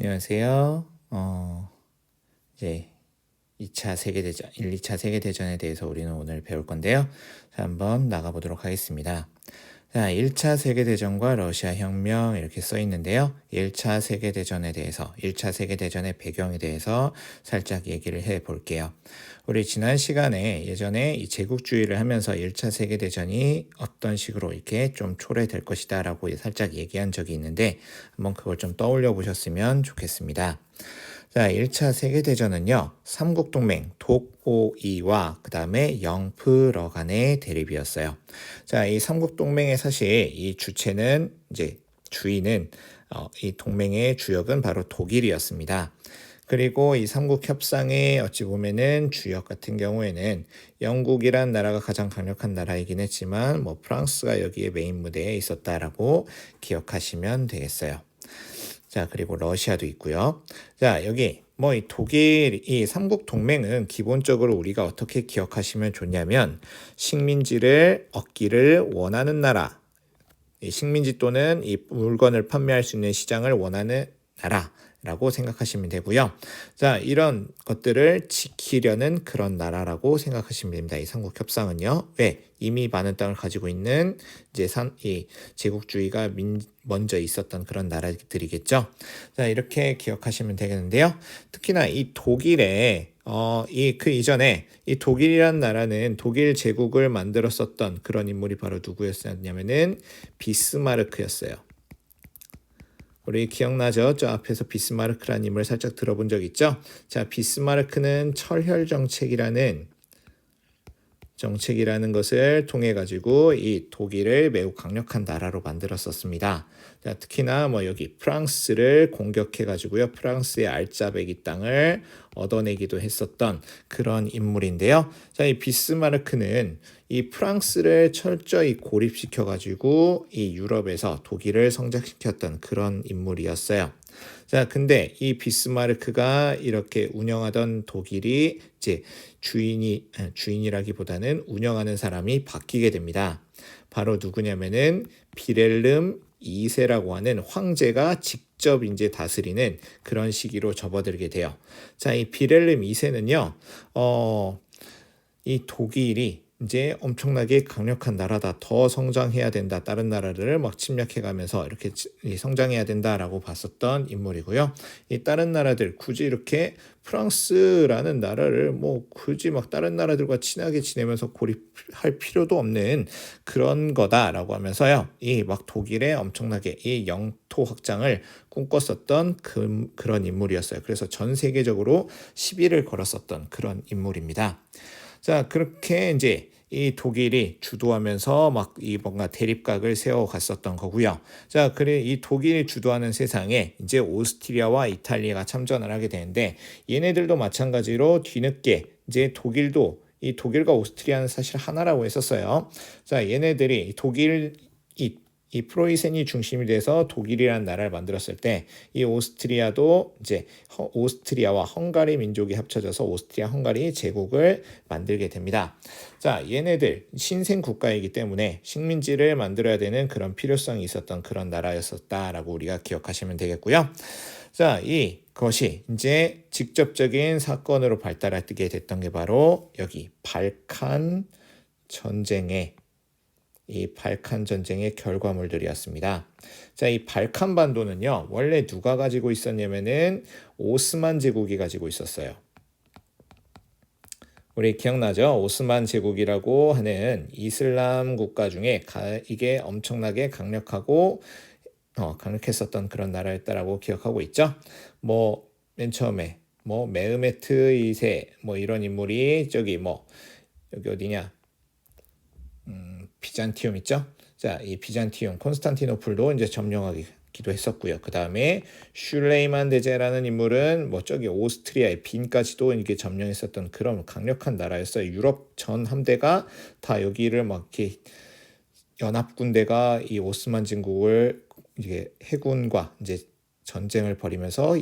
안녕하세요. 이제 2차 세계대전, 1, 2차 세계대전에 대해서 우리는 오늘 배울 건데요. 자, 한번 나가보도록 하겠습니다. 자, 1차 세계대전과 러시아 혁명 이렇게 써 있는데요. 1차 세계대전에 대해서, 1차 세계대전의 배경에 대해서 살짝 얘기를 해 볼게요. 우리 지난 시간에 예전에 이 제국주의를 하면서 1차 세계대전이 어떤 식으로 이렇게 좀 초래될 것이다 라고 살짝 얘기한 적이 있는데 한번 그걸 좀 떠올려 보셨으면 좋겠습니다. 자, 1차 세계대전은요, 삼국동맹 독오이와 그 다음에 영프러 간의 대립이었어요. 자, 이 삼국동맹의 사실 이 주체는 이제 주인은 이 동맹의 주역은 바로 독일이었습니다. 그리고 이 삼국 협상의 어찌 보면은 주역 같은 경우에는 영국이란 나라가 가장 강력한 나라이긴 했지만 뭐 프랑스가 여기에 메인 무대에 있었다라고 기억하시면 되겠어요. 자, 그리고 러시아도 있고요. 자, 여기 뭐 이 독일 이 삼국 동맹은 기본적으로 우리가 어떻게 기억하시면 좋냐면 식민지를 얻기를 원하는 나라, 이 식민지 또는 이 물건을 판매할 수 있는 시장을 원하는 나라라고 생각하시면 되고요. 자, 이런 것들을 지키려는 그런 나라라고 생각하시면 됩니다. 이 삼국 협상은요. 왜? 이미 많은 땅을 가지고 있는 이제 이 제국주의가 먼저 있었던 그런 나라들이겠죠. 자, 이렇게 기억하시면 되겠는데요. 특히나 이 독일의 그 이전에 이 독일이란 나라는 독일 제국을 만들었었던 그런 인물이 바로 누구였냐면은 비스마르크였어요. 우리 기억나죠? 저 앞에서 비스마르크라는 인물 살짝 들어본 적 있죠? 자, 비스마르크는 철혈 정책이라는 것을 통해 가지고 이 독일을 매우 강력한 나라로 만들었었습니다. 자, 특히나 뭐 여기 프랑스를 공격해 가지고요. 프랑스의 알짜배기 땅을 얻어내기도 했었던 그런 인물인데요. 자, 이 비스마르크는 이 프랑스를 철저히 고립시켜 가지고 이 유럽에서 독일을 성장시켰던 그런 인물이었어요. 자, 근데 이 비스마르크가 이렇게 운영하던 독일이 이제 주인이라기보다는 운영하는 사람이 바뀌게 됩니다. 바로 누구냐면은 비렐름 2세라고 하는 황제가 직접 이제 다스리는 그런 시기로 접어들게 돼요. 자, 이 비렐름 2세는요, 이 독일이 이제 엄청나게 강력한 나라다. 더 성장해야 된다. 다른 나라를 막 침략해가면서 이렇게 성장해야 된다라고 봤었던 인물이고요. 이 다른 나라들 굳이 이렇게 프랑스라는 나라를 뭐 굳이 막 다른 나라들과 친하게 지내면서 고립할 필요도 없는 그런 거다라고 하면서요. 이 막 독일의 엄청나게 이 영토 확장을 꿈꿨었던 그런 인물이었어요. 그래서 전 세계적으로 시비를 걸었었던 그런 인물입니다. 자, 그렇게 이제 이 독일이 주도하면서 막 이 뭔가 대립각을 세워갔었던 거고요. 자, 그래 이 독일이 주도하는 세상에 이제 오스트리아와 이탈리아가 참전을 하게 되는데 얘네들도 마찬가지로 뒤늦게 이제 독일도 이 독일과 오스트리아는 사실 하나라고 했었어요. 자, 얘네들이 이 프로이센이 중심이 돼서 독일이라는 나라를 만들었을 때 이 오스트리아도 이제 오스트리아와 헝가리 민족이 합쳐져서 오스트리아 헝가리 제국을 만들게 됩니다. 자, 얘네들 신생 국가이기 때문에 식민지를 만들어야 되는 그런 필요성이 있었던 그런 나라였었다라고 우리가 기억하시면 되겠고요. 자, 이것이 이제 직접적인 사건으로 발달하게 됐던 게 바로 여기 발칸 전쟁의 이 발칸 전쟁의 결과물들이었습니다. 자, 이 발칸 반도는요, 원래 누가 가지고 있었냐면은 오스만 제국이 가지고 있었어요. 우리 기억나죠? 오스만 제국이라고 하는 이슬람 국가 중에 이게 엄청나게 강력했었던 그런 나라였다라고 기억하고 있죠. 뭐 맨 처음에 뭐 메흐메트 2세 뭐 이런 인물이 여기 어디냐? 비잔티움 있죠? 자, 이 비잔티움, 콘스탄티노플도 이제 점령하기도 했었고요. 그 다음에 슐레이만 대제라는 인물은 뭐 저기 오스트리아의 빈까지도 이게 점령했었던 그런 강력한 나라였어요. 유럽 전 함대가 다 여기를 막 이렇게 연합군대가 이 오스만 진국을 이게 해군과 이제 전쟁을 벌이면서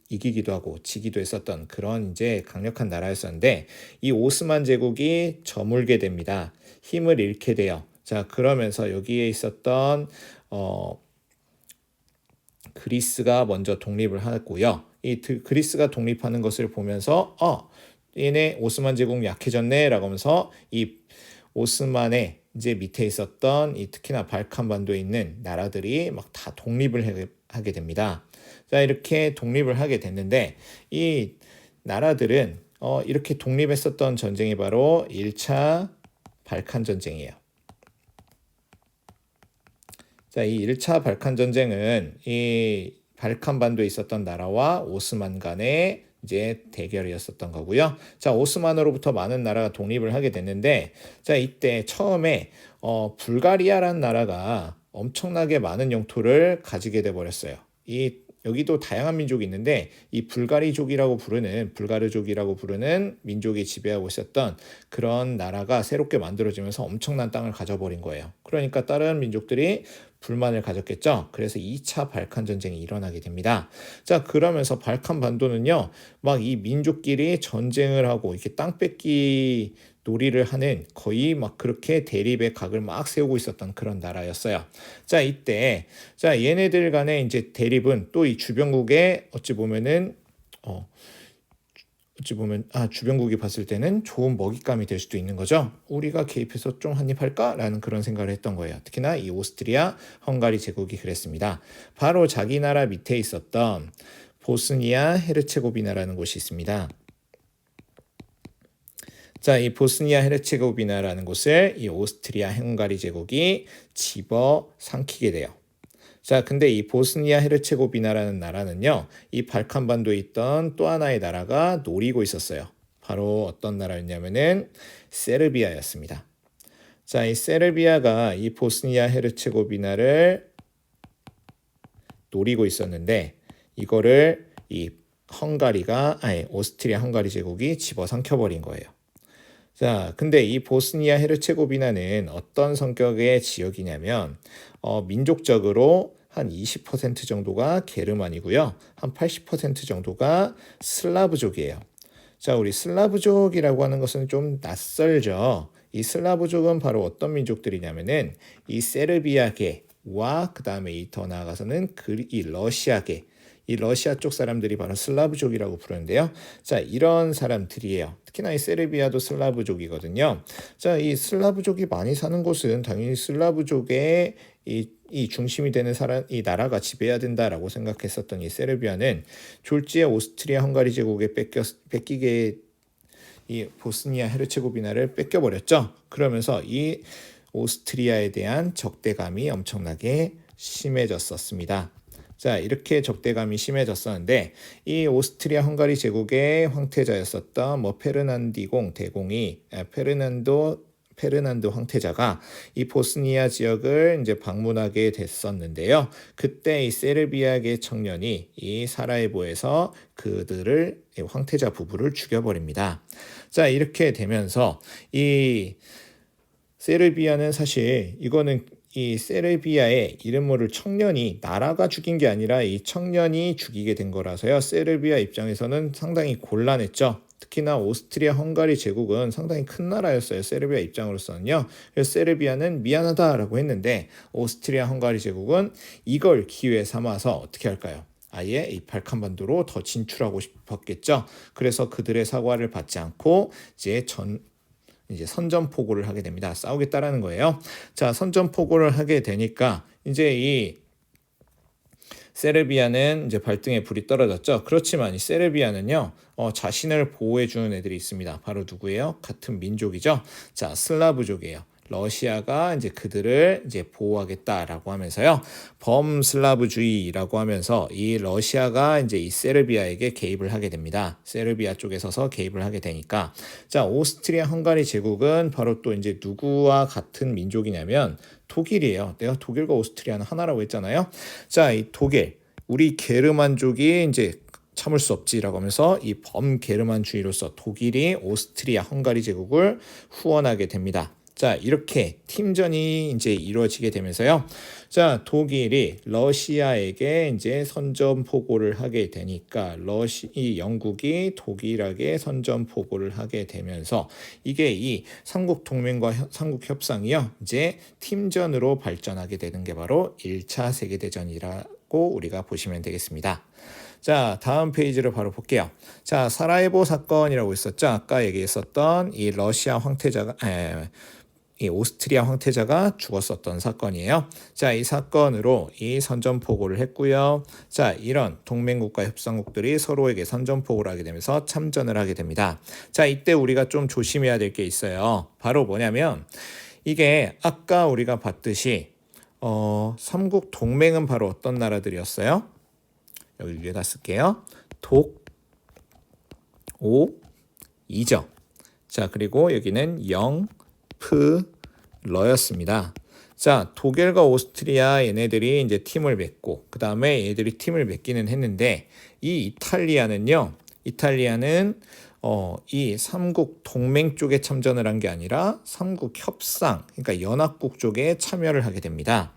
이기기도 하고 지기도 했었던 그런 이제 강력한 나라였었는데 이 오스만 제국이 저물게 됩니다. 힘을 잃게 돼요. 자, 그러면서 여기에 있었던 그리스가 먼저 독립을 하고요. 그리스가 독립하는 것을 보면서 얘네 오스만 제국 약해졌네라고 하면서 이 오스만의 이제 밑에 있었던 이 특히나 발칸반도에 있는 나라들이 막 다 독립을 하게 됩니다. 자, 이렇게 독립을 하게 됐는데 이 나라들은 이렇게 독립했었던 전쟁이 바로 1차 발칸 전쟁이에요. 자, 이 1차 발칸 전쟁은 이 발칸반도에 있었던 나라와 오스만 간의 이제 대결이었었던 거고요. 자, 오스만으로부터 많은 나라가 독립을 하게 됐는데, 자, 이때 처음에 불가리아라는 나라가 엄청나게 많은 영토를 가지게 돼 버렸어요. 여기도 다양한 민족이 있는데 이 불가르족이라고 부르는 민족이 지배하고 있었던 그런 나라가 새롭게 만들어지면서 엄청난 땅을 가져버린 거예요. 그러니까 다른 민족들이 불만을 가졌겠죠. 그래서 2차 발칸 전쟁이 일어나게 됩니다. 자, 그러면서 발칸 반도는요, 막 이 민족끼리 전쟁을 하고 이렇게 땅 뺏기 놀이를 하는 거의 막 그렇게 대립의 각을 막 세우고 있었던 그런 나라였어요. 자, 이때 자, 얘네들 간의 이제 대립은 또 이 주변국에 어찌 보면 주변국이 봤을 때는 좋은 먹잇감이 될 수도 있는 거죠. 우리가 개입해서 좀 한입 할까라는 그런 생각을 했던 거예요. 특히나 이 오스트리아 헝가리 제국이 그랬습니다. 바로 자기 나라 밑에 있었던 보스니아 헤르체고비나라는 곳이 있습니다. 자, 이 보스니아 헤르체고비나라는 곳을 이 오스트리아 헝가리 제국이 집어삼키게 돼요. 자, 근데 이 보스니아 헤르체고비나라는 나라는요, 이 발칸반도에 있던 또 하나의 나라가 노리고 있었어요. 바로 어떤 나라였냐면은 세르비아였습니다. 자, 이 세르비아가 이 보스니아 헤르체고비나를 노리고 있었는데 이거를 이 오스트리아 헝가리 제국이 집어삼켜버린 거예요. 자, 근데 이 보스니아 헤르체고비나는 어떤 성격의 지역이냐면 민족적으로 한 20% 정도가 게르만이고요. 한 80% 정도가 슬라브족이에요. 자, 우리 슬라브족이라고 하는 것은 좀 낯설죠. 이 슬라브족은 바로 어떤 민족들이냐면은 이 세르비아계와 그다음에 더 나아가서는 이 러시아계, 이 러시아 쪽 사람들이 바로 슬라브족이라고 부르는데요. 자, 이런 사람들이에요. 특히나 이 세르비아도 슬라브족이거든요. 자, 이 슬라브족이 많이 사는 곳은 당연히 슬라브족의 이 중심이 되는 이 나라가 지배해야 된다라고 생각했었던 이 세르비아는 졸지에 오스트리아 헝가리 제국에 뺏기게 이 보스니아 헤르체고비나를 뺏겨버렸죠. 그러면서 이 오스트리아에 대한 적대감이 엄청나게 심해졌었습니다. 자, 이렇게 적대감이 심해졌었는데 이 오스트리아 헝가리 제국의 황태자였었던 페르난도 황태자가 이 보스니아 지역을 이제 방문하게 됐었는데요. 그때 이 세르비아계 청년이 이 사라예보에서 그들을 황태자 부부를 죽여버립니다. 자, 이렇게 되면서 이 세르비아는 사실 이거는 이 세르비아의 이름 모를 청년이 나라가 죽인 게 아니라 이 청년이 죽이게 된 거라서요. 세르비아 입장에서는 상당히 곤란했죠. 특히나 오스트리아 헝가리 제국은 상당히 큰 나라였어요. 세르비아 입장으로서는요. 그래서 세르비아는 미안하다라고 했는데 오스트리아 헝가리 제국은 이걸 기회 삼아서 어떻게 할까요? 아예 이 발칸반도로 더 진출하고 싶었겠죠. 그래서 그들의 사과를 받지 않고 이제 선전포고를 하게 됩니다. 싸우겠다라는 거예요. 자, 선전포고를 하게 되니까 이제 이 세르비아는 이제 발등에 불이 떨어졌죠. 그렇지만 이 세르비아는요, 자신을 보호해주는 애들이 있습니다. 바로 누구예요? 같은 민족이죠. 자, 슬라브족이에요. 러시아가 이제 그들을 이제 보호하겠다라고 하면서요, 범슬라브주의라고 하면서 이 러시아가 이제 이 세르비아에게 개입을 하게 됩니다. 세르비아 쪽에 서서 개입을 하게 되니까, 자, 오스트리아 헝가리 제국은 바로 또 이제 누구와 같은 민족이냐면 독일이에요. 내가 독일과 오스트리아는 하나라고 했잖아요. 자, 이 독일, 우리 게르만족이 이제 참을 수 없지라고 하면서 이 범게르만주의로서 독일이 오스트리아 헝가리 제국을 후원하게 됩니다. 자, 이렇게 팀전이 이제 이루어지게 되면서요. 자, 독일이 러시아에게 이제 선전포고를 하게 되니까 이 영국이 독일에게 선전포고를 하게 되면서 이게 이 삼국 동맹과 삼국 협상이요. 이제 팀전으로 발전하게 되는 게 바로 1차 세계대전이라고 있다라고 우리가 보시면 되겠습니다. 자, 다음 페이지를 바로 볼게요. 자, 사라예보 사건이라고 있었죠. 아까 얘기했었던 이 러시아 황태자가 이 오스트리아 황태자가 죽었었던 사건이에요. 자, 이 사건으로 이 선전포고를 했고요. 자, 이런 동맹국가 협상국들이 서로에게 선전포고를 하게 되면서 참전을 하게 됩니다. 자, 이때 우리가 좀 조심해야 될 게 있어요. 바로 뭐냐면 이게 아까 우리가 봤듯이 삼국 동맹은 바로 어떤 나라들이었어요? 여기 위에다 쓸게요. 독, 오, 이죠. 자, 그리고 여기는 영, 프, 러였습니다. 자, 독일과 오스트리아 얘네들이 이제 팀을 맺고 그 다음에 얘들이 팀을 맺기는 했는데 이 이탈리아는 이 삼국 동맹 쪽에 참전을 한 게 아니라 삼국 협상, 그러니까 연합국 쪽에 참여를 하게 됩니다.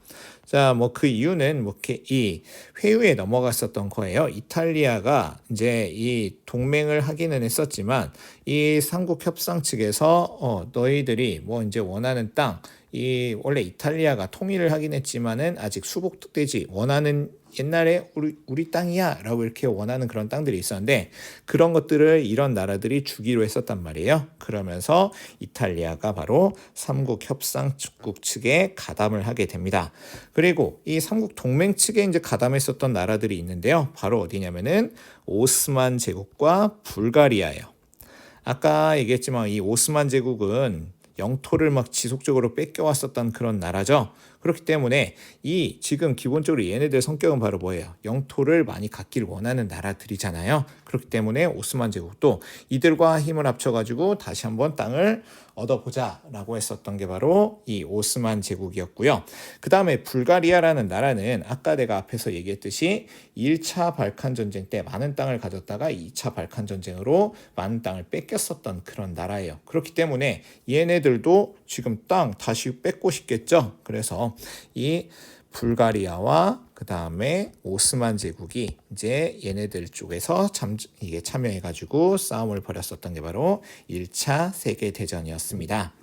자, 뭐 그 이유는 뭐 이 회유에 넘어갔었던 거예요. 이탈리아가 이제 이 동맹을 하기는 했었지만 이 삼국 협상 측에서 너희들이 뭐 이제 원하는 땅, 이 원래 이탈리아가 통일을 하긴 했지만은 아직 수복되지 원하는 옛날에 우리 땅이야 라고 이렇게 원하는 그런 땅들이 있었는데 그런 것들을 이런 나라들이 주기로 했었단 말이에요. 그러면서 이탈리아가 바로 삼국 협상국 측에 가담을 하게 됩니다. 그리고 이 삼국 동맹 측에 이제 가담했었던 나라들이 있는데요. 바로 어디냐면은 오스만 제국과 불가리아예요. 아까 얘기했지만 이 오스만 제국은 영토를 막 지속적으로 뺏겨왔었던 그런 나라죠. 그렇기 때문에 이 지금 기본적으로 얘네들 성격은 바로 뭐예요? 영토를 많이 갖기를 원하는 나라들이잖아요. 그렇기 때문에 오스만 제국도 이들과 힘을 합쳐가지고 다시 한번 땅을 얻어보자 라고 했었던 게 바로 이 오스만 제국이었고요. 그 다음에 불가리아라는 나라는 아까 내가 앞에서 얘기했듯이 1차 발칸 전쟁 때 많은 땅을 가졌다가 2차 발칸 전쟁으로 많은 땅을 뺏겼었던 그런 나라예요. 그렇기 때문에 얘네들도 지금 땅 다시 뺏고 싶겠죠. 그래서 이 불가리아와 그 다음에 오스만 제국이 이제 얘네들 쪽에서 이게 참여해가지고 싸움을 벌였었던 게 바로 1차 세계대전이었습니다.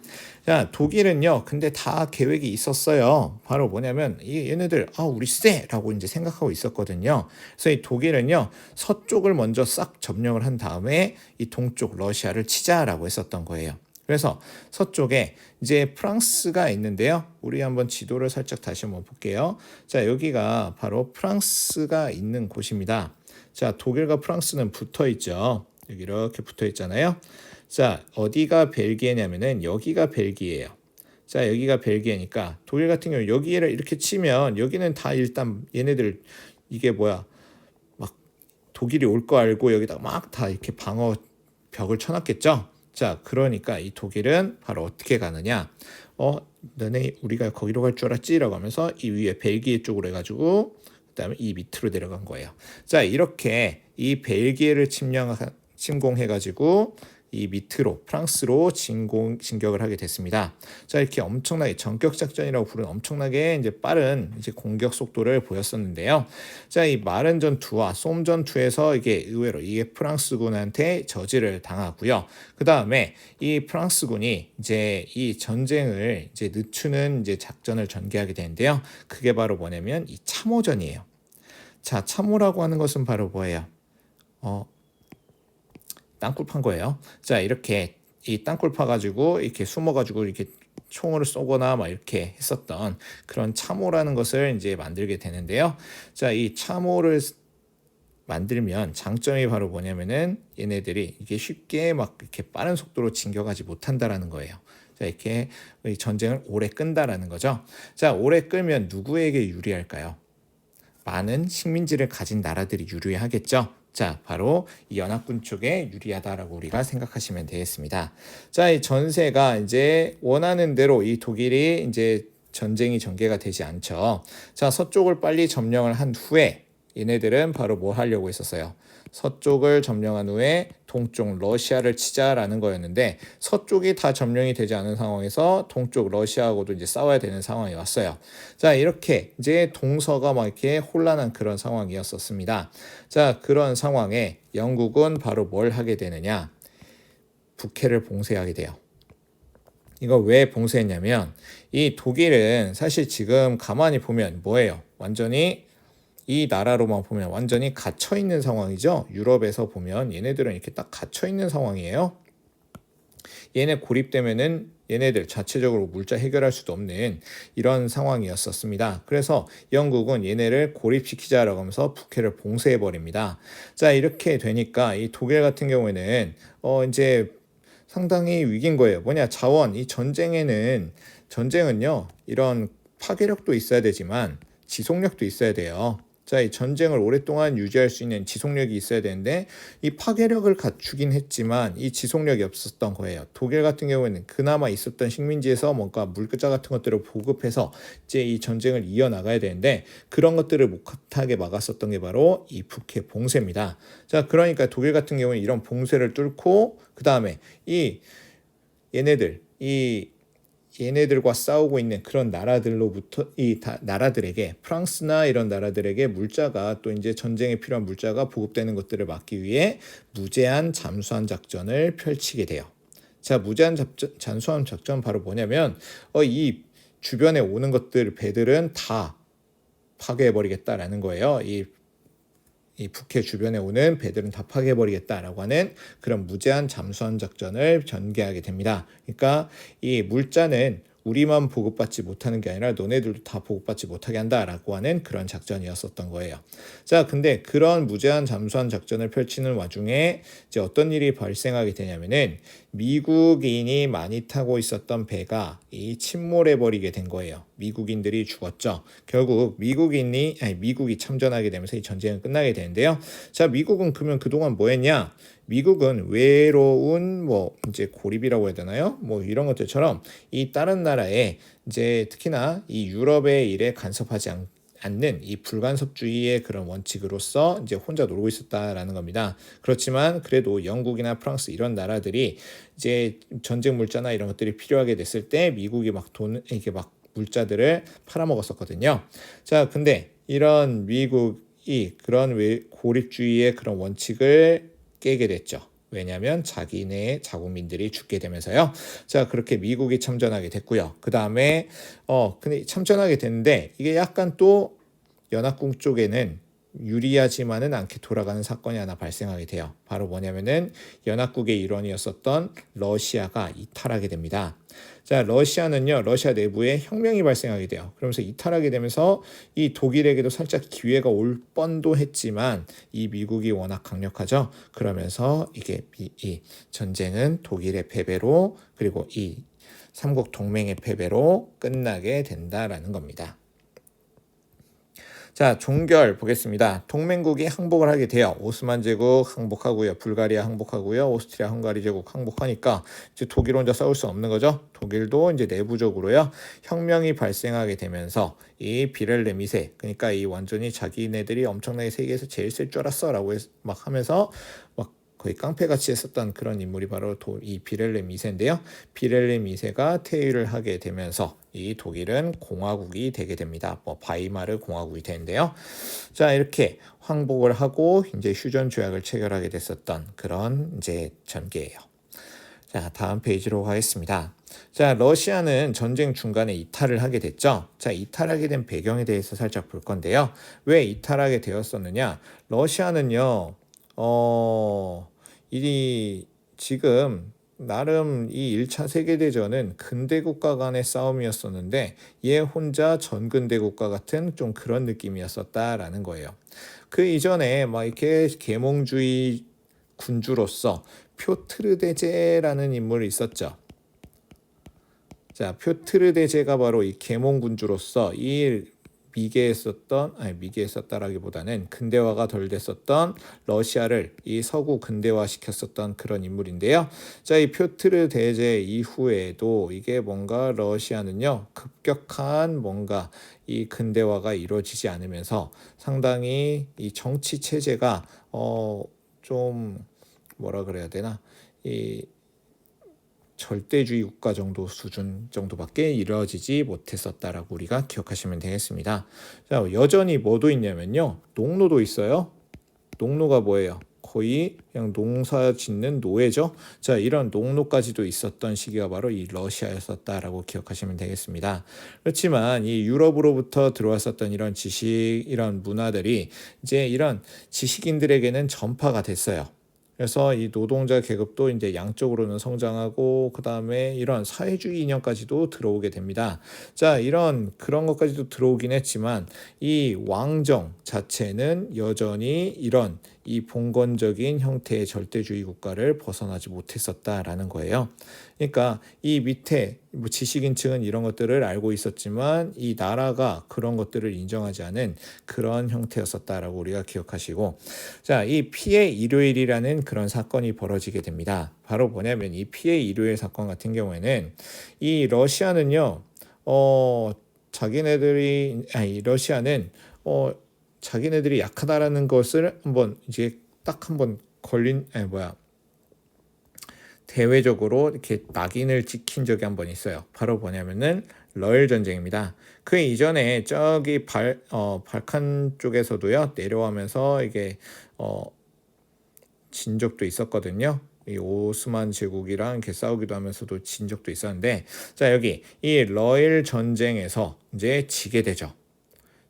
자, 독일은요, 근데 다 계획이 있었어요. 바로 뭐냐면, 얘네들, 우리 쎄라고 이제 생각하고 있었거든요. 그래서 이 독일은요, 서쪽을 먼저 싹 점령을 한 다음에 이 동쪽 러시아를 치자라고 했었던 거예요. 그래서 서쪽에 이제 프랑스가 있는데요. 우리 한번 지도를 살짝 다시 한번 볼게요. 자, 여기가 바로 프랑스가 있는 곳입니다. 자, 독일과 프랑스는 붙어 있죠. 여기 이렇게 붙어 있잖아요. 자, 어디가 벨기에냐면은 여기가 벨기에예요. 자, 여기가 벨기에니까 독일 같은 경우 여기를 이렇게 치면 여기는 다 일단 얘네들 이게 뭐야? 막 독일이 올 거 알고 여기다 막 다 이렇게 방어 벽을 쳐놨겠죠. 자, 그러니까 이 독일은 바로 어떻게 가느냐? 너네 우리가 거기로 갈 줄 알았지? 라고 하면서 이 위에 벨기에 쪽으로 해가지고 그다음에 이 밑으로 내려간 거예요. 자, 이렇게 이 벨기에를 침공해가지고 이 밑으로 프랑스로 진격을 하게 됐습니다. 자, 이렇게 엄청나게 전격 작전이라고 부르는 엄청나게 이제 빠른 이제 공격 속도를 보였었는데요. 자, 이 마른 전투와 솜 전투에서 이게 의외로 이게 프랑스군한테 저지를 당하고요. 그 다음에 이 프랑스군이 이제 이 전쟁을 이제 늦추는 이제 작전을 전개하게 되는데요. 그게 바로 뭐냐면 이 참호전이에요. 자, 참호라고 하는 것은 바로 뭐예요? 땅굴 판 거예요. 자, 이렇게 이 땅굴 파가지고 이렇게 숨어가지고 이렇게 총을 쏘거나 막 이렇게 했었던 그런 참호라는 것을 이제 만들게 되는데요. 자, 이 참호를 만들면 장점이 바로 뭐냐면은 얘네들이 이게 쉽게 막 이렇게 빠른 속도로 진격하지 못한다라는 거예요. 자, 이렇게 전쟁을 오래 끈다라는 거죠. 자, 오래 끌면 누구에게 유리할까요? 많은 식민지를 가진 나라들이 유리하겠죠. 자, 바로 이 연합군 쪽에 유리하다라고 우리가 생각하시면 되겠습니다. 자, 이 전세가 이제 원하는 대로 이 독일이 이제 전쟁이 전개가 되지 않죠. 자, 서쪽을 빨리 점령을 한 후에 얘네들은 바로 뭐 하려고 했었어요? 서쪽을 점령한 후에 동쪽 러시아를 치자라는 거였는데 서쪽이 다 점령이 되지 않은 상황에서 동쪽 러시아하고도 이제 싸워야 되는 상황이 왔어요. 자, 이렇게 이제 동서가 막 이렇게 혼란한 그런 상황이었었습니다. 자, 그런 상황에 영국은 바로 뭘 하게 되느냐? 북해를 봉쇄하게 돼요. 이거 왜 봉쇄했냐면 이 독일은 사실 지금 가만히 보면 뭐예요? 완전히 이 나라로만 보면 완전히 갇혀 있는 상황이죠. 유럽에서 보면 얘네들은 이렇게 딱 갇혀 있는 상황이에요. 얘네 고립되면은 얘네들 자체적으로 물자 해결할 수도 없는 이런 상황이었었습니다. 그래서 영국은 얘네를 고립시키자라고 하면서 북해를 봉쇄해 버립니다. 자, 이렇게 되니까 이 독일 같은 경우에는 이제 상당히 위기인 거예요. 뭐냐, 자원, 이 전쟁은요, 이런 파괴력도 있어야 되지만 지속력도 있어야 돼요. 자, 이 전쟁을 오랫동안 유지할 수 있는 지속력이 있어야 되는데 이 파괴력을 갖추긴 했지만 이 지속력이 없었던 거예요. 독일 같은 경우에는 그나마 있었던 식민지에서 뭔가 물자 같은 것들을 보급해서 이제 이 전쟁을 이어나가야 되는데 그런 것들을 못하게 막았었던 게 바로 이 북해 봉쇄입니다. 자, 그러니까 독일 같은 경우는 이런 봉쇄를 뚫고 그 다음에 얘네들과 싸우고 있는 그런 나라들로부터 나라들에게 프랑스나 이런 나라들에게 물자가 또 이제 전쟁에 필요한 물자가 보급되는 것들을 막기 위해 무제한 잠수함 작전을 펼치게 돼요. 자, 무제한 잠수함 작전 바로 뭐냐면 이 주변에 오는 배들은 다 파괴해버리겠다라는 거예요. 이 북해 주변에 오는 배들은 다 파괴해버리겠다라고 하는 그런 무제한 잠수함 작전을 전개하게 됩니다. 그러니까 이 물자는 우리만 보급받지 못하는 게 아니라 너네들도 다 보급받지 못하게 한다라고 하는 그런 작전이었었던 거예요. 자, 근데 그런 무제한 잠수함 작전을 펼치는 와중에 이제 어떤 일이 발생하게 되냐면은 미국인이 많이 타고 있었던 배가 침몰해 버리게 된 거예요. 미국인들이 죽었죠. 결국 미국이 참전하게 되면서 이 전쟁은 끝나게 되는데요. 자, 미국은 그러면 그동안 뭐 했냐? 미국은 외로운 이제 고립이라고 해야 되나요? 이런 것들처럼 이 다른 나라에 이제 특히나 이 유럽의 일에 간섭하지 않는 이 불간섭주의의 그런 원칙으로서 이제 혼자 놀고 있었다라는 겁니다. 그렇지만 그래도 영국이나 프랑스 이런 나라들이 이제 전쟁 물자나 이런 것들이 필요하게 됐을 때 미국이 이게 물자들을 팔아먹었었거든요. 자, 근데 이런 미국이 그런 고립주의의 그런 원칙을 깨게 됐죠. 왜냐하면 자기네 자국민들이 죽게 되면서요. 자, 그렇게 미국이 참전하게 됐고요. 그 다음에 근데 참전하게 됐는데 이게 약간 또 연합국 쪽에는 유리하지만은 않게 돌아가는 사건이 하나 발생하게 돼요. 바로 뭐냐면은 연합국의 일원이었었던 러시아가 이탈하게 됩니다. 자, 러시아는요, 러시아 내부에 혁명이 발생하게 돼요. 그러면서 이탈하게 되면서 이 독일에게도 살짝 기회가 올 뻔도 했지만 이 미국이 워낙 강력하죠. 그러면서 이 전쟁은 독일의 패배로 그리고 이 삼국 동맹의 패배로 끝나게 된다라는 겁니다. 자, 종결 보겠습니다. 동맹국이 항복을 하게 돼요. 오스만 제국 항복하고요. 불가리아 항복하고요. 오스트리아 헝가리 제국 항복하니까 이제 독일 혼자 싸울 수 없는 거죠. 독일도 이제 내부적으로요. 혁명이 발생하게 되면서 이 비렐렘 2세, 그러니까 이 완전히 자기네들이 엄청나게 세계에서 제일 쓸 줄 알았어라고 막 하면서 막 거의 깡패같이 했었던 그런 인물이 바로 이 비렐렘 2세인데요. 비렐렘 2세가 퇴위를 하게 되면서 이 독일은 공화국이 되게 됩니다. 바이마르 공화국이 되는데요. 자, 이렇게 항복을 하고 이제 휴전 조약을 체결하게 됐었던 그런 이제 전개예요. 자, 다음 페이지로 가겠습니다. 자, 러시아는 전쟁 중간에 이탈을 하게 됐죠. 자, 이탈하게 된 배경에 대해서 살짝 볼 건데요. 왜 이탈하게 되었었느냐? 러시아는요, 지금 나름 이 1차 세계대전은 근대국가 간의 싸움이었었는데 얘 혼자 전근대국가 같은 좀 그런 느낌이었었다라는 거예요. 그 이전에 막 이렇게 계몽주의 군주로서 표트르 대제라는 인물이 있었죠. 자, 표트르 대제가 바로 이 계몽군주로서 미개에 썼다라기보다는 근대화가 덜 됐었던 러시아를 이 서구 근대화 시켰었던 그런 인물인데요. 자, 이 표트르 대제 이후에도 이게 뭔가 러시아는요, 급격한 뭔가 이 근대화가 이루어지지 않으면서 상당히 이 정치 체제가 좀 뭐라 그래야 되나, 이 절대주의 국가 정도 수준 정도밖에 이루어지지 못했었다라고 우리가 기억하시면 되겠습니다. 자, 여전히 뭐도 있냐면요, 농노도 있어요. 농노가 뭐예요? 거의 그냥 농사 짓는 노예죠. 자, 이런 농노까지도 있었던 시기가 바로 이 러시아였었다라고 기억하시면 되겠습니다. 그렇지만 이 유럽으로부터 들어왔었던 이런 지식, 이런 문화들이 이제 이런 지식인들에게는 전파가 됐어요. 그래서 이 노동자 계급도 이제 양적으로는 성장하고 그다음에 이런 사회주의 이념까지도 들어오게 됩니다. 자, 이런 그런 것까지도 들어오긴 했지만 이 왕정 자체는 여전히 이런 이 봉건적인 형태의 절대주의 국가를 벗어나지 못했었다라는 거예요. 그러니까 이 밑에 뭐 지식인층은 이런 것들을 알고 있었지만 이 나라가 그런 것들을 인정하지 않은 그런 형태였었다라고 우리가 기억하시고, 자, 이 피해 일요일이라는 그런 사건이 벌어지게 됩니다. 바로 뭐냐면 이 피해 일요일 사건 같은 경우에는 이 러시아는요, 러시아는 자기네들이 약하다라는 것을 한번 이제 딱 한번 대외적으로 이렇게 낙인을 찍힌 적이 한 번 있어요. 바로 뭐냐면은 러일 전쟁입니다. 그 이전에 저기 발칸 쪽에서도요 내려오면서 이게 진 적도 있었거든요. 이 오스만 제국이랑 이렇게 싸우기도 하면서도 진 적도 있었는데, 자, 여기 이 러일 전쟁에서 이제 지게 되죠.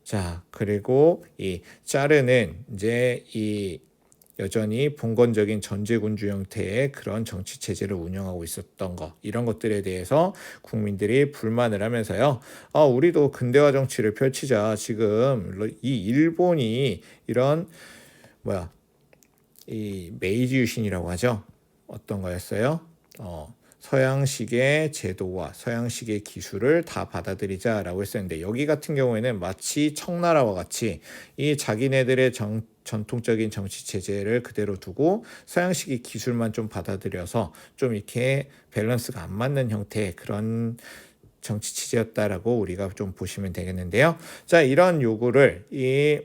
자, 그리고 이 짜르는 이제 이 여전히 봉건적인 전제군주 형태의 그런 정치 체제를 운영하고 있었던 것, 이런 것들에 대해서 국민들이 불만을 하면서요. 우리도 근대화 정치를 펼치자. 지금 이 일본이 이런 이 메이지 유신이라고 하죠. 어떤 거였어요? 서양식의 제도와 서양식의 기술을 다 받아들이자라고 했었는데, 여기 같은 경우에는 마치 청나라와 같이 이 자기네들의 전통적인 정치 체제를 그대로 두고 서양식의 기술만 좀 받아들여서 좀 이렇게 밸런스가 안 맞는 형태의 그런 정치 체제였다라고 우리가 좀 보시면 되겠는데요. 자, 이런 요구를 이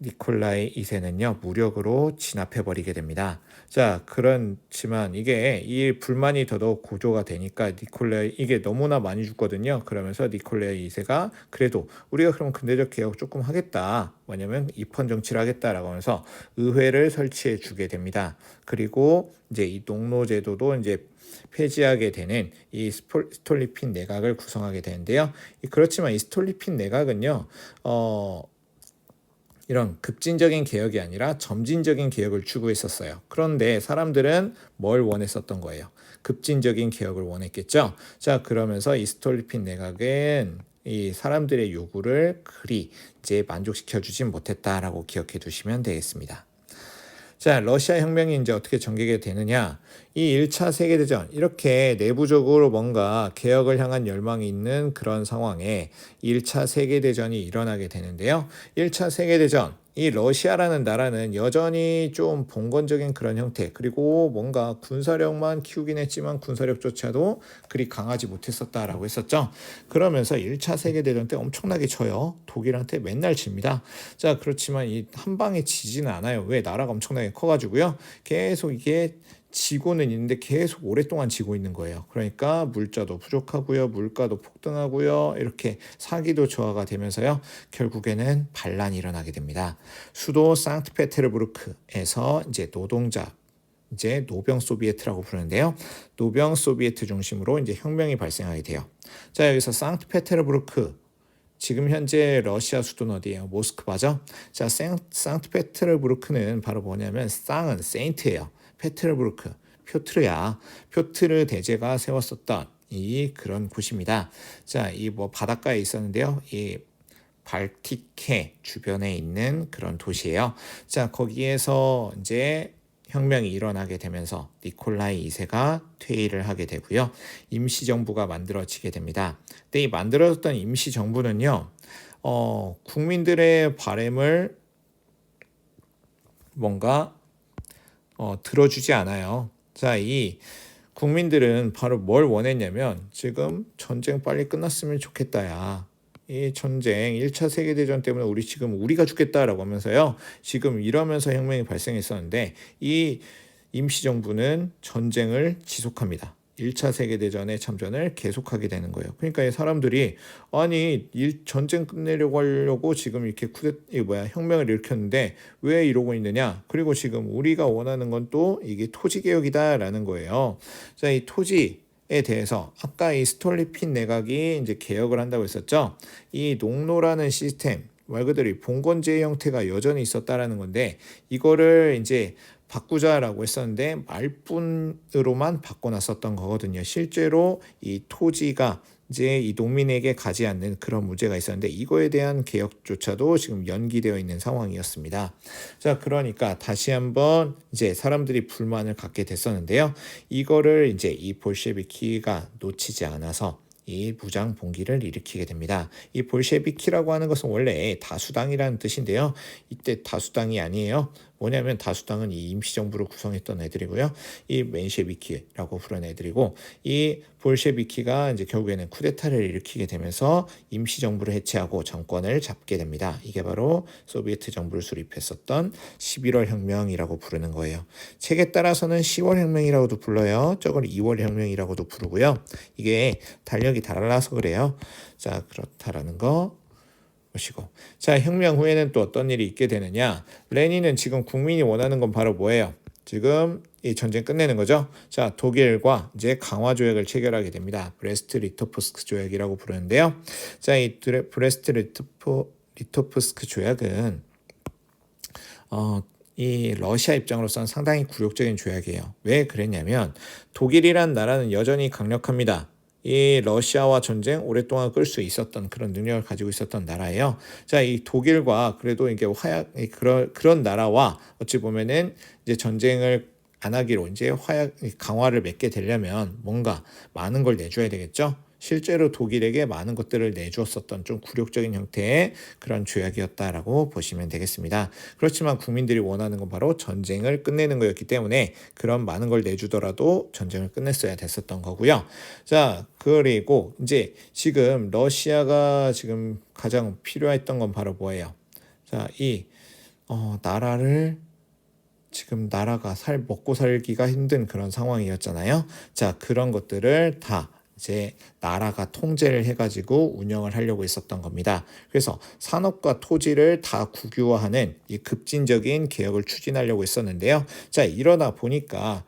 니콜라이 2세는요 무력으로 진압해버리게 됩니다. 자, 그렇지만 이게 이 불만이 더더욱 고조가 되니까 이게 너무나 많이 죽거든요. 그러면서 니콜라이 2세가 그래도 우리가 그럼 근대적 개혁 조금 하겠다, 뭐냐면 입헌 정치를 하겠다라고 하면서 의회를 설치해 주게 됩니다. 그리고 이제 이 농노제도도 이제 폐지하게 되는 이 스톨리핀 내각을 구성하게 되는데요. 그렇지만 이 스톨리핀 내각은요 이런 급진적인 개혁이 아니라 점진적인 개혁을 추구했었어요. 그런데 사람들은 뭘 원했었던 거예요? 급진적인 개혁을 원했겠죠. 자, 그러면서 이 스톨리핀 내각은 이 사람들의 요구를 그리 이제 만족시켜주진 못했다라고 기억해 두시면 되겠습니다. 자, 러시아 혁명이 이제 어떻게 전개가 되느냐? 이 1차 세계대전, 이렇게 내부적으로 뭔가 개혁을 향한 열망이 있는 그런 상황에 1차 세계대전이 일어나게 되는데요. 1차 세계대전, 이 러시아라는 나라는 여전히 좀 봉건적인 그런 형태, 그리고 뭔가 군사력만 키우긴 했지만 군사력조차도 그리 강하지 못했었다라고 했었죠. 그러면서 1차 세계대전 때 엄청나게 져요. 독일한테 맨날 집니다. 자, 그렇지만 이 한 방에 지지는 않아요. 왜? 나라가 엄청나게 커가지고요. 계속 이게 지고는 있는데 계속 오랫동안 지고 있는 거예요. 그러니까 물자도 부족하고요, 물가도 폭등하고요, 이렇게 사기도 저하가 되면서요, 결국에는 반란이 일어나게 됩니다. 수도 상트페테르부르크에서 이제 노동자, 이제 노병 소비에트라고 부르는데요, 노병 소비에트 중심으로 이제 혁명이 발생하게 돼요. 자, 여기서 상트페테르부르크, 지금 현재 러시아 수도는 어디예요? 모스크바죠. 자, 상트페테르부르크는 바로 뭐냐면 쌍은 세인트예요. 페테르부르크, 표트르 대제가 세웠었던 이 그런 곳입니다. 자, 이 바닷가에 있었는데요. 이 발틱해 주변에 있는 그런 도시예요. 자, 거기에서 이제 혁명이 일어나게 되면서 니콜라이 2세가 퇴위를 하게 되고요. 임시정부가 만들어지게 됩니다. 근데 이 만들어졌던 임시정부는요, 국민들의 바람을 뭔가 들어주지 않아요. 자, 이 국민들은 바로 뭘 원했냐면 지금 전쟁 빨리 끝났으면 좋겠다야. 이 전쟁 1차 세계대전 때문에 우리가 죽겠다라고 하면서요. 지금 이러면서 혁명이 발생했었는데 이 임시정부는 전쟁을 지속합니다. 1차 세계대전의 참전을 계속하게 되는 거예요. 그러니까 이 사람들이 아니 전쟁 끝내려고 하려고 지금 이렇게 혁명을 일으켰는데 왜 이러고 있느냐. 그리고 지금 우리가 원하는 건 또 이게 토지개혁이다라는 거예요. 자, 이 토지에 대해서 아까 이 스톨리핀 내각이 이제 개혁을 한다고 했었죠. 이 농노라는 시스템 말 그대로 이 봉건제 형태가 여전히 있었다라는 건데 이거를 이제 바꾸자라고 했었는데 말뿐으로만 바꿔놨었던 거거든요. 실제로 이 토지가 이제 이 농민에게 가지 않는 그런 문제가 있었는데 이거에 대한 개혁조차도 지금 연기되어 있는 상황이었습니다. 자, 그러니까 다시 한번 이제 사람들이 불만을 갖게 됐었는데요. 이거를 이제 이 볼셰비키가 놓치지 않아서 이 무장 봉기를 일으키게 됩니다. 이 볼셰비키라고 하는 것은 원래 다수당이라는 뜻인데요. 이때 다수당이 아니에요. 뭐냐면 다수당은 이 임시정부를 구성했던 애들이고요. 이 멘셰비키라고 부르는 애들이고 이 볼셰비키가 이제 결국에는 쿠데타를 일으키게 되면서 임시정부를 해체하고 정권을 잡게 됩니다. 이게 바로 소비에트 정부를 수립했었던 11월 혁명이라고 부르는 거예요. 책에 따라서는 10월 혁명이라고도 불러요. 저걸 2월 혁명이라고도 부르고요. 이게 달력이 달라서 그래요. 자, 그렇다라는 거 보시고. 자, 혁명 후에는 또 어떤 일이 있게 되느냐. 레닌은 지금 국민이 원하는 건 바로 뭐예요? 지금 이 전쟁 끝내는 거죠. 자, 독일과 이제 강화 조약을 체결하게 됩니다. 브레스트 리토프스크 조약이라고 부르는데요. 자, 이 브레스트 리토프스크 조약은 이 러시아 입장으로서는 상당히 굴욕적인 조약이에요. 왜 그랬냐면 독일이란 나라는 여전히 강력합니다. 이 러시아와 전쟁 오랫동안 끌 수 있었던 그런 능력을 가지고 있었던 나라예요. 자, 이 독일과 그래도 이게 그런 나라와 어찌 보면은 이제 전쟁을 안 하기로 이제 강화를 맺게 되려면 뭔가 많은 걸 내줘야 되겠죠. 실제로 독일에게 많은 것들을 내주었었던 좀 굴욕적인 형태의 그런 조약이었다라고 보시면 되겠습니다. 그렇지만 국민들이 원하는 건 바로 전쟁을 끝내는 거였기 때문에 그런 많은 걸 내주더라도 전쟁을 끝냈어야 됐었던 거고요. 자, 그리고 이제 지금 러시아가 지금 가장 필요했던 건 바로 뭐예요? 자, 이 나라를 지금 나라가 먹고 살기가 힘든 그런 상황이었잖아요. 자, 그런 것들을 다 이제 나라가 통제를 해가지고 운영을 하려고 했었던 겁니다. 그래서 산업과 토지를 다 국유화하는 이 급진적인 개혁을 추진하려고 했었는데요. 자, 이러다 보니까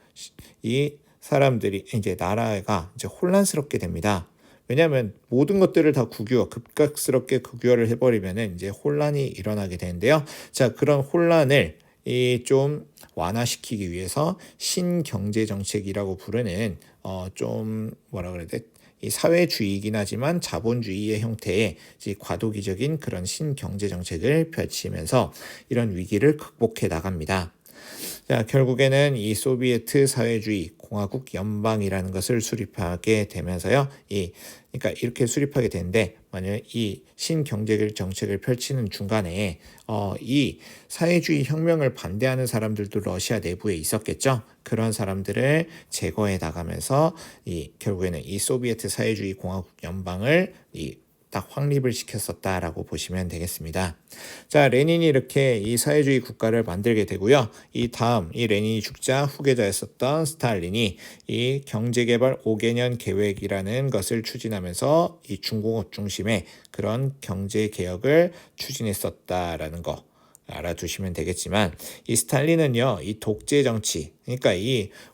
이 사람들이 이제 나라가 이제 혼란스럽게 됩니다. 왜냐하면 모든 것들을 다 급격스럽게 국유화를 해버리면은 이제 혼란이 일어나게 되는데요. 자, 그런 혼란을 좀 완화시키기 위해서 신경제 정책이라고 부르는 좀 뭐라 그래야 돼? 이 사회주의이긴 하지만 자본주의의 형태의 과도기적인 그런 신경제 정책을 펼치면서 이런 위기를 극복해 나갑니다. 자, 결국에는 이 소비에트 사회주의 공화국 연방이라는 것을 수립하게 되면서요. 그러니까 이렇게 수립하게 되는데 만약 이 신경제 정책을 펼치는 중간에 이 사회주의 혁명을 반대하는 사람들도 러시아 내부에 있었겠죠. 그런 사람들을 제거해 나가면서 결국에는 이 소비에트 사회주의 공화국 연방을 딱 확립을 시켰었다라고 보시면 되겠습니다. 자, 레닌이 이렇게 이 사회주의 국가를 만들게 되고요. 이 레닌이 죽자 후계자였었던 스탈린이 이 경제개발 5개년 계획이라는 것을 추진하면서 이 중공업 중심의 그런 경제개혁을 추진했었다라는 거 알아두시면 되겠지만 이 스탈린은요, 이 독재 정치, 그러니까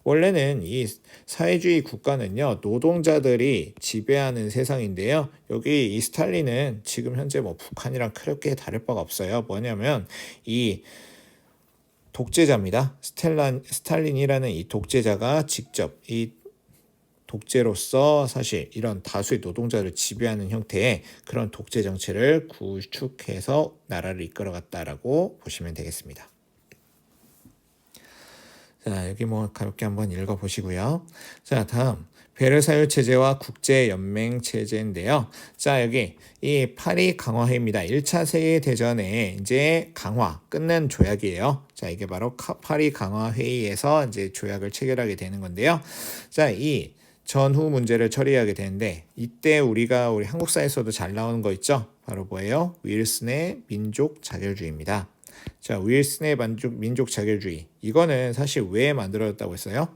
원래는 이 사회주의 국가는요, 노동자들이 지배하는 세상인데요. 여기 이 스탈린은 지금 현재 북한이랑 크게 다를 바가 없어요. 뭐냐면 이 독재자입니다. 스탈린이라는 이 독재자가 직접 이 독재로서 사실 이런 다수의 노동자를 지배하는 형태의 그런 독재 정치를 구축해서 나라를 이끌어갔다라고 보시면 되겠습니다. 자, 여기 가볍게 한번 읽어보시고요. 자, 다음 베르사유 체제와 국제연맹 체제인데요. 자, 여기 이 파리 강화회의입니다. 1차 세계대전에 이제 끝낸 조약이에요. 자, 이게 바로 파리 강화회의에서 이제 조약을 체결하게 되는 건데요. 자, 이 전후 문제를 처리하게 되는데 이때 우리 한국사에서도 잘 나오는 거 있죠? 바로 뭐예요? 윌슨의 민족 자결주의입니다. 자, 윌슨의 민족 자결주의. 이거는 사실 왜 만들어졌다고 했어요?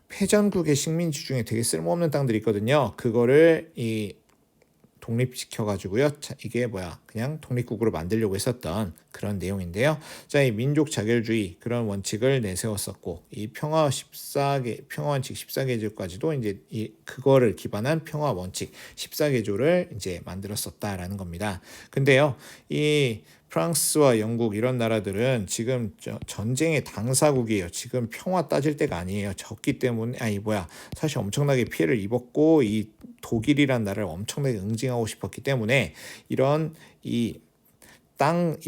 패전국의 식민지 중에 되게 쓸모없는 땅들이 있거든요. 그거를 독립시켜가지고요. 이게 그냥 독립국으로 만들려고 했었던 그런 내용인데요. 자, 이 민족 자결주의 그런 원칙을 내세웠었고, 이 평화 원칙 14개조까지도 이제 그거를 기반한 평화 원칙 14개조를 이제 만들었었다라는 겁니다. 근데요, 이 프랑스와 영국 이런 나라들은 지금 전쟁의 당사국이에요. 지금 평화 따질 때가 아니에요. 졌기 때문에 사실 엄청나게 피해를 입었고 이 독일이란 나라를 엄청나게 응징하고 싶었기 때문에 이런 이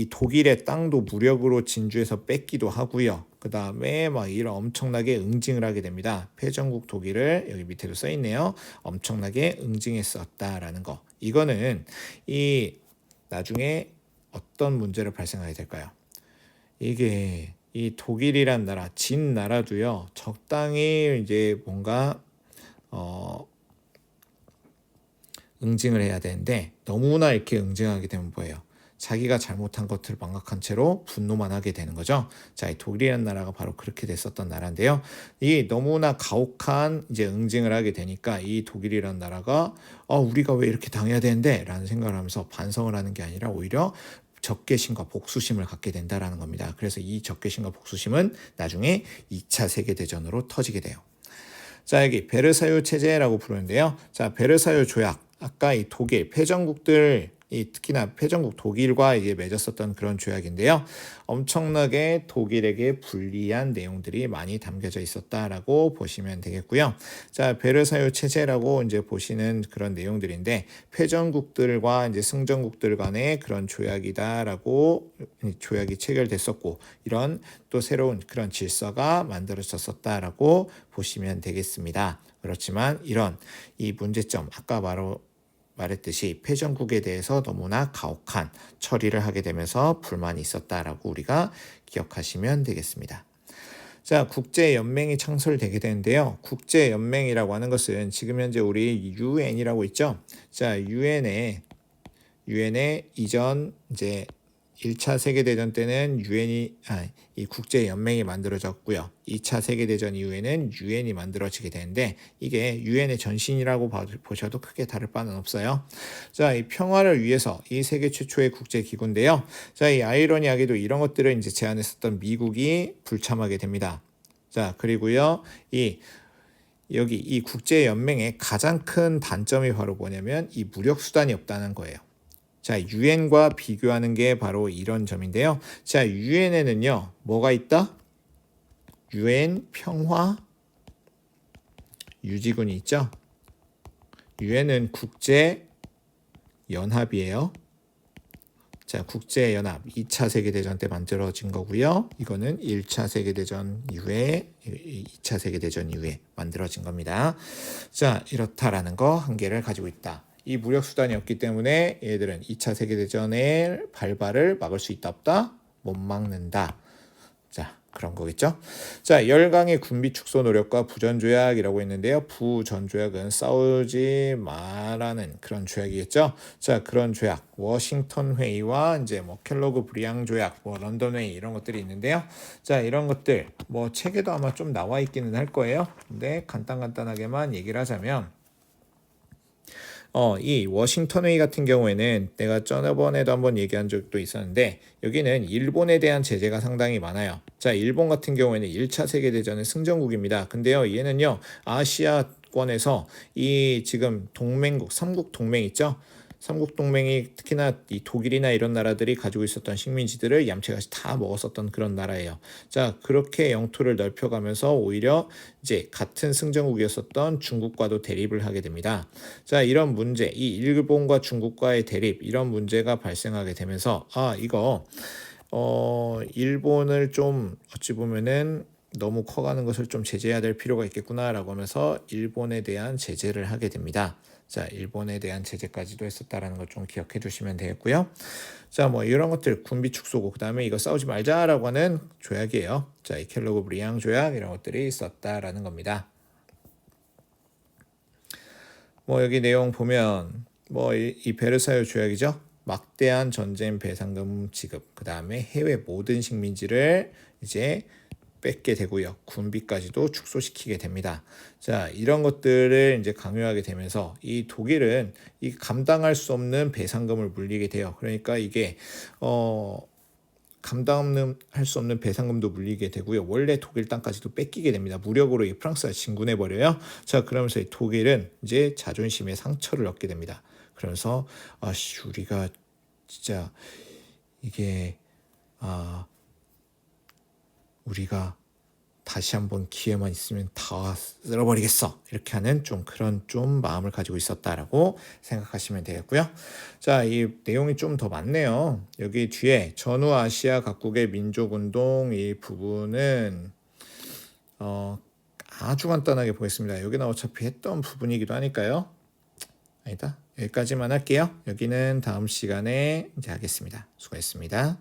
독일의 땅도 무력으로 진주에서 뺏기도 하고요. 그 다음에 이런 엄청나게 응징을 하게 됩니다. 패전국 독일을 여기 밑에도 써 있네요. 엄청나게 응징했었다라는 거. 이거는 나중에 어떤 문제를 발생하게 될까요? 이게 이 독일이란 나라, 진 나라도요. 적당히 이제 뭔가 응징을 해야 되는데 너무나 이렇게 응징하게 되면 뭐예요? 자기가 잘못한 것들을 망각한 채로 분노만 하게 되는 거죠. 자, 이 독일이라는 나라가 바로 그렇게 됐었던 나라인데요. 이 너무나 가혹한 이제 응징을 하게 되니까 이 독일이라는 나라가 우리가 왜 이렇게 당해야 되는데? 라는 생각을 하면서 반성을 하는 게 아니라 오히려 적개심과 복수심을 갖게 된다라는 겁니다. 그래서 이 적개심과 복수심은 나중에 2차 세계대전으로 터지게 돼요. 자, 여기 베르사유 체제라고 부르는데요. 자, 베르사유 조약. 아까 이 독일 패전국들 특히나 패전국 독일과 이제 맺었었던 그런 조약인데요. 엄청나게 독일에게 불리한 내용들이 많이 담겨져 있었다라고 보시면 되겠고요. 자, 베르사유 체제라고 이제 보시는 그런 내용들인데 패전국들과 이제 승전국들 간의 그런 조약이다라고 조약이 체결됐었고 이런 또 새로운 그런 질서가 만들어졌었다라고 보시면 되겠습니다. 그렇지만 이런 이 문제점 아까 말했듯이 패전국에 대해서 너무나 가혹한 처리를 하게 되면서 불만이 있었다라고 우리가 기억하시면 되겠습니다. 자, 국제연맹이 창설되게 되는데요. 국제연맹이라고 하는 것은 지금 현재 우리 UN이라고 있죠. 자, 유엔에 이전 이제 1차 세계대전 때는 이 국제연맹이 만들어졌고요. 2차 세계대전 이후에는 유엔이 만들어지게 되는데 이게 유엔의 전신이라고 보셔도 크게 다를 바는 없어요. 자, 이 평화를 위해서 이 세계 최초의 국제기구인데요. 자, 이 아이러니하게도 이런 것들을 이제 제안했었던 미국이 불참하게 됩니다. 자, 그리고요. 여기 이 국제연맹의 가장 큰 단점이 바로 뭐냐면 이 무력 수단이 없다는 거예요. 자, 유엔과 비교하는 게 바로 이런 점인데요. 자, 유엔에는요. 뭐가 있다? 유엔 평화 유지군이 있죠. 유엔은 국제 연합이에요. 자, 국제 연합 2차 세계대전 때 만들어진 거고요. 이거는 1차 세계대전 이후에 2차 세계대전 이후에 만들어진 겁니다. 자, 이렇다라는 거 한계를 가지고 있다. 이 무력 수단이 없기 때문에 얘들은 2차 세계대전의 발발을 막을 수 있다 없다? 못 막는다. 자, 그런 거겠죠. 자, 열강의 군비 축소 노력과 부전조약이라고 있는데요. 부전조약은 싸우지 마라는 그런 조약이겠죠. 자, 그런 조약, 워싱턴 회의와 이제 켈로그 브리앙 조약, 런던 회의 이런 것들이 있는데요. 자, 이런 것들 책에도 아마 좀 나와 있기는 할 거예요. 근데 간단하게만 얘기를 하자면 이 워싱턴 회의 같은 경우에는 내가 저번에도 한번 얘기한 적도 있었는데 여기는 일본에 대한 제재가 상당히 많아요. 자, 일본 같은 경우에는 1차 세계대전의 승전국입니다. 근데요, 얘는요, 아시아권에서 이 지금 동맹국, 삼국 동맹 있죠? 삼국 동맹이 특히나 이 독일이나 이런 나라들이 가지고 있었던 식민지들을 얌체같이 다 먹었었던 그런 나라예요. 자, 그렇게 영토를 넓혀가면서 오히려 이제 같은 승전국이었었던 중국과도 대립을 하게 됩니다. 자, 이런 문제, 이 일본과 중국과의 대립, 이런 문제가 발생하게 되면서 이거 일본을 좀 어찌 보면은 너무 커가는 것을 좀 제재해야 될 필요가 있겠구나라고 하면서 일본에 대한 제재를 하게 됩니다. 자, 일본에 대한 제재까지도 했었다라는 걸 좀 기억해 두시면 되겠고요. 자, 이런 것들 군비 축소고 그다음에 이거 싸우지 말자라고 하는 조약이에요. 자, 이 켈로그 브리앙 조약 이런 것들이 있었다라는 겁니다. 여기 내용 보면 이 베르사유 조약이죠. 막대한 전쟁 배상금 지급, 그다음에 해외 모든 식민지를 이제 뺏게 되고요. 군비까지도 축소시키게 됩니다. 자, 이런 것들을 이제 강요하게 되면서 이 독일은 이 감당할 수 없는 배상금을 물리게 돼요. 그러니까 이게 감당할 수 없는 배상금도 물리게 되고요. 원래 독일 땅까지도 뺏기게 됩니다. 무력으로 이 프랑스가 진군해 버려요. 자, 그러면서 이 독일은 이제 자존심에 상처를 얻게 됩니다. 그러면서 우리가 진짜 이게 우리가 다시 한번 기회만 있으면 다 쓸어버리겠어. 이렇게 하는 좀 그런 좀 마음을 가지고 있었다라고 생각하시면 되겠고요. 자, 이 내용이 좀 더 많네요. 여기 뒤에 전후 아시아 각국의 민족운동 이 부분은 아주 간단하게 보겠습니다. 여기는 어차피 했던 부분이기도 하니까요. 아니다. 여기까지만 할게요. 여기는 다음 시간에 이제 하겠습니다. 수고했습니다.